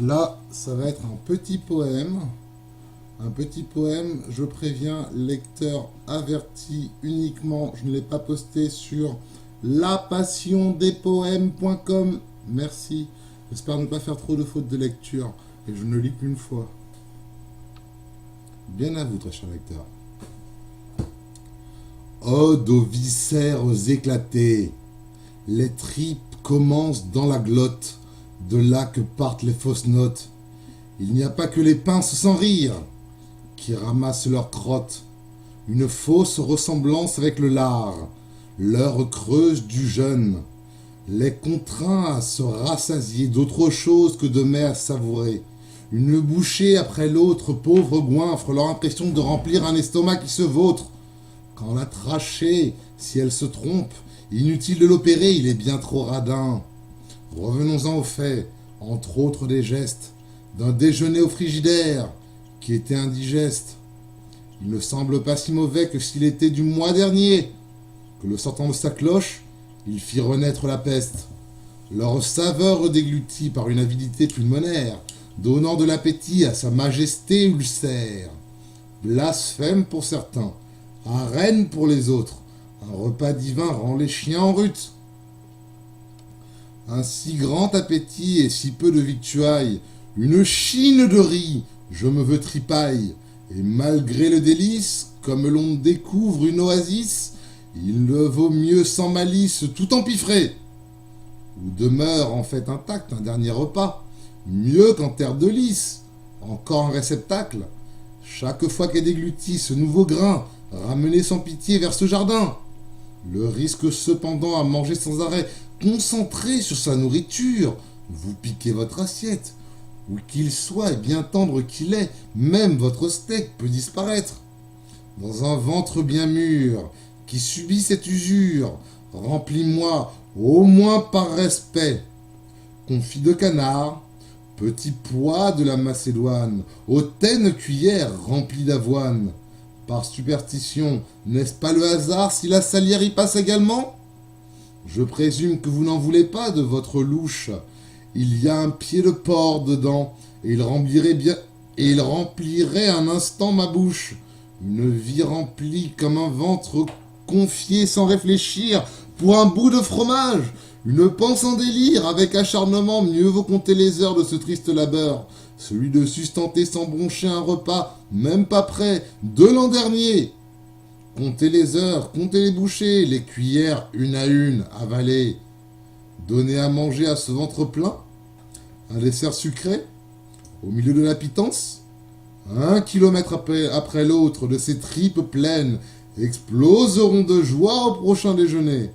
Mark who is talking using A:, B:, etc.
A: Là, ça va être un petit poème. Un petit poème, je préviens, lecteur averti uniquement. Je ne l'ai pas posté sur lapassiondespodèmes.com. Merci. J'espère ne pas faire trop de fautes de lecture. Et je ne lis qu'une fois. Bien à vous, très cher lecteur. Ode aux viscères éclatés. Les tripes commencent dans la glotte. De là que partent les fausses notes. Il n'y a pas que les pinces sans rire qui ramassent leur crotte. Une fausse ressemblance avec le lard, l'heure creuse du jeûne, les contraint à se rassasier d'autre chose que de mets à savourer. Une bouchée après l'autre, pauvres goinfres, leur impression de remplir un estomac qui se vautre. Quand la trachée, si elle se trompe, inutile de l'opérer, il est bien trop radin. Revenons-en aux faits, entre autres des gestes, d'un déjeuner au frigidaire, qui était indigeste. Il ne semble pas si mauvais que s'il était du mois dernier, que le sortant de sa cloche, il fit renaître la peste. Leur saveur déglutie par une avidité pulmonaire, donnant de l'appétit à sa majesté ulcère. Blasphème pour certains, arène pour les autres, un repas divin rend les chiens en rut. Un si grand appétit et si peu de victuailles, une chine de riz, je me veux tripaille, et malgré le délice, comme l'on découvre une oasis, il le vaut mieux sans malice tout empiffrer, ou demeure en fait intact un dernier repas, mieux qu'en terre de lys, encore un réceptacle, chaque fois qu'est dégluti ce nouveau grain, ramené sans pitié vers ce jardin. Le risque cependant à manger sans arrêt, concentré sur sa nourriture, vous piquez votre assiette. Où qu'il soit et bien tendre qu'il est, même votre steak peut disparaître. Dans un ventre bien mûr, qui subit cette usure, remplis-moi, au moins par respect. Confit de canard, petit pois de la Macédoine, hautaine cuillère remplie d'avoine. Par superstition, n'est-ce pas le hasard si la salière y passe également ? Je présume que vous n'en voulez pas de votre louche. Il y a un pied de porc dedans, et il remplirait un instant ma bouche. Une vie remplie comme un ventre confié sans réfléchir pour un bout de fromage. Une panse en délire, avec acharnement, mieux vaut compter les heures de ce triste labeur. Celui de sustenter sans broncher un repas, même pas prêt, de l'an dernier. Comptez les heures, comptez les bouchées, les cuillères une à une, avalées. Donner à manger à ce ventre plein, un dessert sucré, au milieu de la pitance, 1 kilomètre après l'autre de ces tripes pleines exploseront de joie au prochain déjeuner.